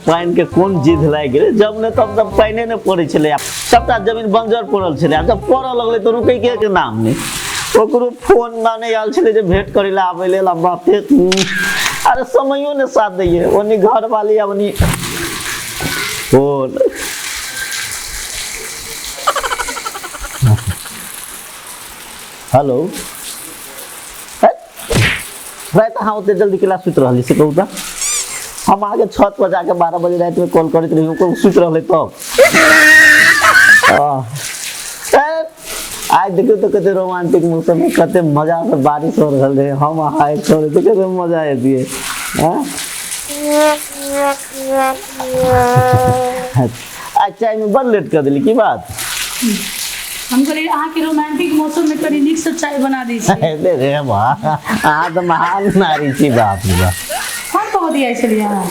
पानी के कौन जिद लाग गेलै जब ने तब तब पानी ने पड़े छलै सबटा जमीन बंजर पड़ल छलै जब पड़ऽ लगलै तऽ रुकै के नाम नहीं ओकरो फोन माने आयल छलै जे भेंट करै ला आबै लेल बापे अरे समयो ने साथ दैये ओनी घर वाली अपनी फोन हेलो रात हाँ उतने जल्दी क्लास सुत रही से कहू हम आगे छत पर जाके 12 बजे रात में कॉल करते रही सुत रहे तब आज देखियो तो कते रोमांटिक मौसम में कते मजा से बारिश हो रहा है हम आए छोड़े तो कते मजा आए दिए आज चाय में बड़ लेट कर दिली की बात हम कहले अहाँ के रोमांटिक मौसम में कनी नीक से चाय बना दी छी अरे रे वाह अहाँ तो महान नारी छी बाप रे बाप हम तो दिया छलिए अहाँ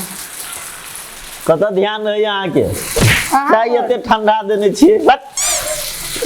कत ध्यान रही अहाँ के चाय एते ठंडा देने छी बट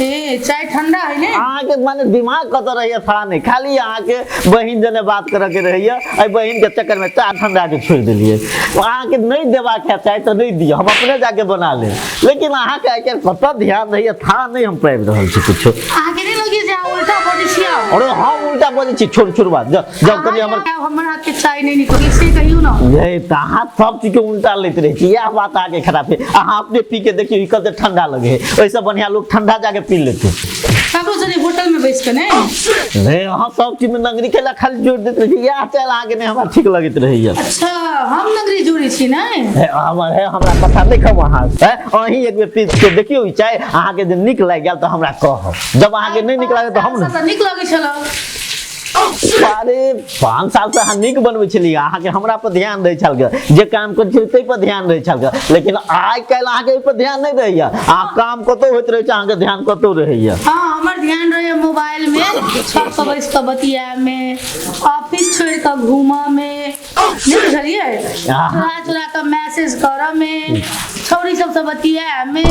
ए चाय ठंडा है ने अहाँ के माने दिमाग कत रहिए था नहीं खाली अहाँ के बहिन जने बात करे के रहिए आई बहिन के चक्कर में चाय ठंडा के छोड़ दिलिए अहाँ के नहीं देबा के चाय तो नहीं दियो हम अपने जाके बना ले लेकिन अहाँ के आके कत ध्यान रहिए था नहीं हम पाबि रहल छी कुछो अहाँ के नहीं लगे जे उल्टा बोली छी अरे हम उल्टा बोली छी छोड़ बात जब कभी हमर हाथ के चाय नहीं निकली से कहियो ना ये तहाँ सब चीज के उल्टा लेते रहे छी यह बात आगे खराब है अहाँ अपने पी के देखियो कते ठंडा लगे वैसे बढ़िया लोग ठंडा जाके पी लेते ककरो जने होटल में बैठ के ने रे हां सब चीज में नगरी केला खाली जोड़ देते रही या चल आगे ने हमरा ठीक लगत रही है अच्छा हम नगरी जोड़ी छी ने है हमरा पता नहीं कब वहां है अही एक बेर पी के देखियो चाय अहाँ के जे निक लाग गेल तो हमरा कह जब अहाँ के नहीं निक लागे तो हम निक लागे छला अरे 5 साल से अहाँ निक बनबै छलिए अहाँ के हमरा पर ध्यान दै छल जे काम कर छै तै पर ध्यान दै छल लेकिन आइ काल्हि अहाँ के पर ध्यान नहीं रहैया अहाँ काम कतो होइत रहै छै अहाँ के ध्यान कतो रहैया हां हमर ध्यान रहै मोबाइल में सब सब बैस के बतिया में ऑफिस छोड़ के घूमा में नहीं बुझलिए चुरा के मैसेज कर में छौरी सब से बतिया में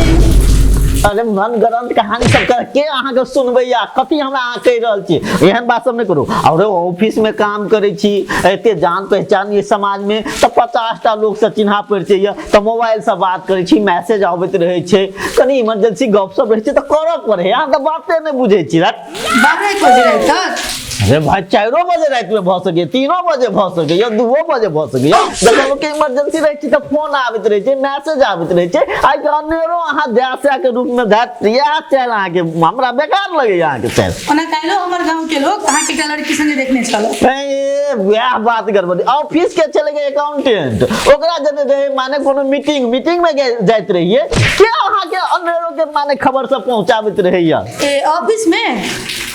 अरे मन गरम कहानी सब कर के अहाँ के सुनबैया कथि हमरा अहाँ कह रहल छी एहन बात सब नहीं करू और ऑफिस में काम करे छी एते जान पहचान ये समाज में तो 50 टा लोग से चिन्हा पड़ छै तो मोबाइल से बात करे छी मैसेज आबैत रहे छै कनी इमरजेंसी गप सब रहे छै तो करऽ पड़े अहाँ तो बाते नहीं बुझे छी बारह बजे रात तक अरे भाई 4 बजे रात में भ सके 3 बजे भ सके या 2 बजे भ सके जब लोग के इमरजेंसी रहे छै तो फोन आबैत रहे छै मैसेज आबैत रहे छै आई के अनेरो अहाँ दासा के रूप में धात या चल अहाँ के हमरा बेकार लगे अहाँ के चल ओना काइलो हमर गांव के लोग अहाँ के लड़की संगे देखने छलो ए व्याह बात करबो ऑफिस के चले गए अकाउंटेंट ओकरा जने रहे माने कोनो मीटिंग में जाइत रहिए के अहाँ के अनेरो के माने खबर सब पहुंचाबैत रहिए ए ऑफिस में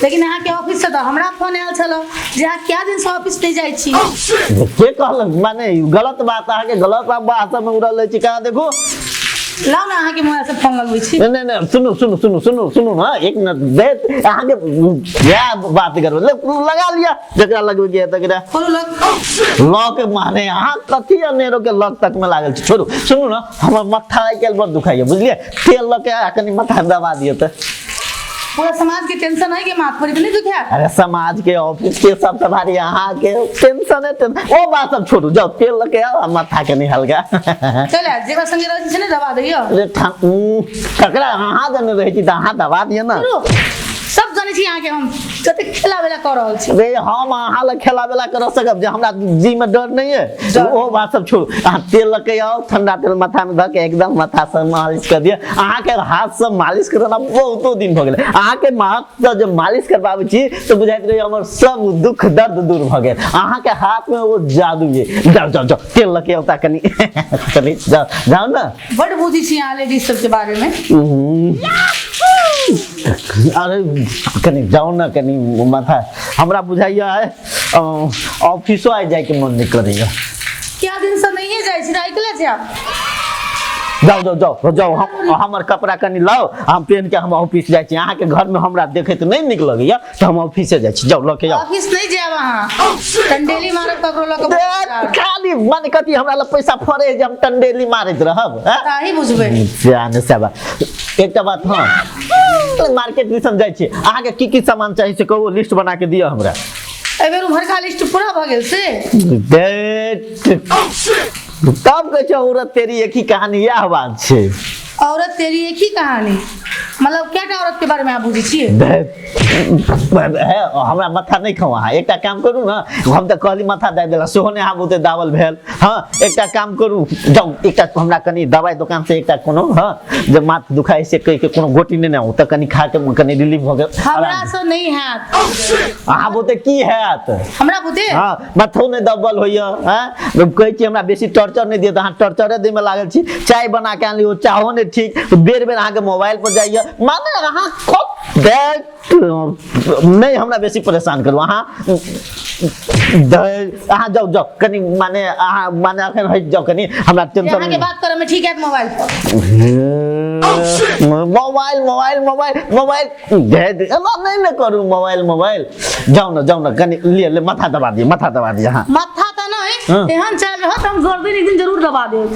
लेकिन अहाँ के ऑफिस से तो हमरा फोन आयल छलो जे अहाँ क्या दिन से ऑफिस नहीं जाई छी के कहल माने गलत बात अहाँ के गलत बात में उड़ल छी कहां देखो लाओ ना अहाँ के मोबाइल से फोन लगबै छी नहीं सुनो ना एक मिनट दे अहाँ के या बात करबो लगा लिया जकरा लगबै के तकरा खोलो लॉक माने अहाँ कथि अनेरो के लॉक तक में लागल छी छोड़ू सुनू ना हमर माथा आइ काल बड़ दुखाइए बुझलिए तेल ल के कनी माथा दबा दियो त पूरा समाज के टेंशन है के माथ पर नहीं दुखा अरे समाज के ऑफिस के सब तुम्हारी यहाँ के टेंशन है वो बात सब छोड़ू जाओ तेल लगे आओ माथा के नहीं हल्का चल जेकरा संगे रह छी ने दबा दियो अरे ककरा अहाँ जने रहे छी त अहाँ दबा दियो ना सब जाने छी यहाँ के हम कते खेला बेला कर रहल छी रे हम अहाँ ल खेला बेला कर सकब जे हमरा जी में डर नहीं है वो बात सब छोड़ू अहाँ तेल लगे आओ ठंडा तेल माथा में धके एकदम माथा से मालिश कर दिया अहाँ के हाथ से मालिश करना बहुतो दिन भ गेल अहाँ के हाथ से जब मालिश करबाबै छी तो बुझाइत रहे हमर सब दुख दर्द दूर भ गेल अहाँ के हाथ में वो जादू है जाओ तेल लगे आओ कनी कनी जाओ ना बड़ बुद्धि छी यहाँ लेडीज सब के बारे में अरे कनी जाओ ना कनी माथा हमरा बुझाइया है ऑफिसो आ जाए के मन नहीं करैया क्या दिन से नहीं है जाई छी राइकले छी आप जाओ हमर कपड़ा कनी लाओ हम पहन के हम ऑफिस जाय छी अहाँ के घर में हमरा देखे तो नहीं निक लगैया तो हम ऑफिस जाय छी जाओ लके जाओ ऑफिस नहीं जाब अहाँ टंडेली मारब ककरो लके खाली मन कथि हमरा ल पैसा फरे जे हम टंडेली मारैत रहब ताही बुझबे जाने सब एकटा बात हां मार्केट दिसन जाय छी अहाँ के की सामान चाहिए से कहू लिस्ट बना के दियो हमरा एबेर उमर का लिस्ट पूरा भ गेल से तब कहै छै औरत तेरी एक ही कहानी, यह बात छै। औरत तेरी एक ही कहानी मतलब क्या औरत के बारे में आप बुझे छियै? हमरा माथा नहीं खाओ अहाँ, एकटा काम करू ना, हम तऽ कहली माथा दे देला सेहो ने अहाँ बहुते दावल भेल। हाँ एकटा काम करू, जाउ एकटा हमरा कनी दवाई दुकान से एकटा कोनो हाँ जब माथ दुखाई से कहि के कोनो गोटी ने ओ त कनी खा के कनी रिलीफ भ गेल। हमरा से नहीं हैत। अहाँ बहुते की हैत? हमरा बुते हाँ माथो ने दबल होइया। हाँ कहै छी हमरा बेसी टॉर्चर नहीं दियौ, अहाँ टॉर्चरे दे में लागल छी। चाय बना के आनली, ओ चाहो ने ठीक, बेर बेर अहाँ के मोबाइल पर जाइए, माने अहाँ नहीं हमरा बेसी परेशान करू। अहाँ अहाँ जाओ जाओ कनी माने अहाँ माने अखन हट जाओ कनी, हमरा टेंशन अहाँ के बात करे में ठीक है मोबाइल पर। मोबाइल मोबाइल मोबाइल मोबाइल नहीं ना करू मोबाइल जाओ ना कनी ले माथा दबा दिए, माथा दबा दिए। हाँ माथा तो नहीं एहन चाहे हो हम गर्दन एक दिन जरूर दबा देब।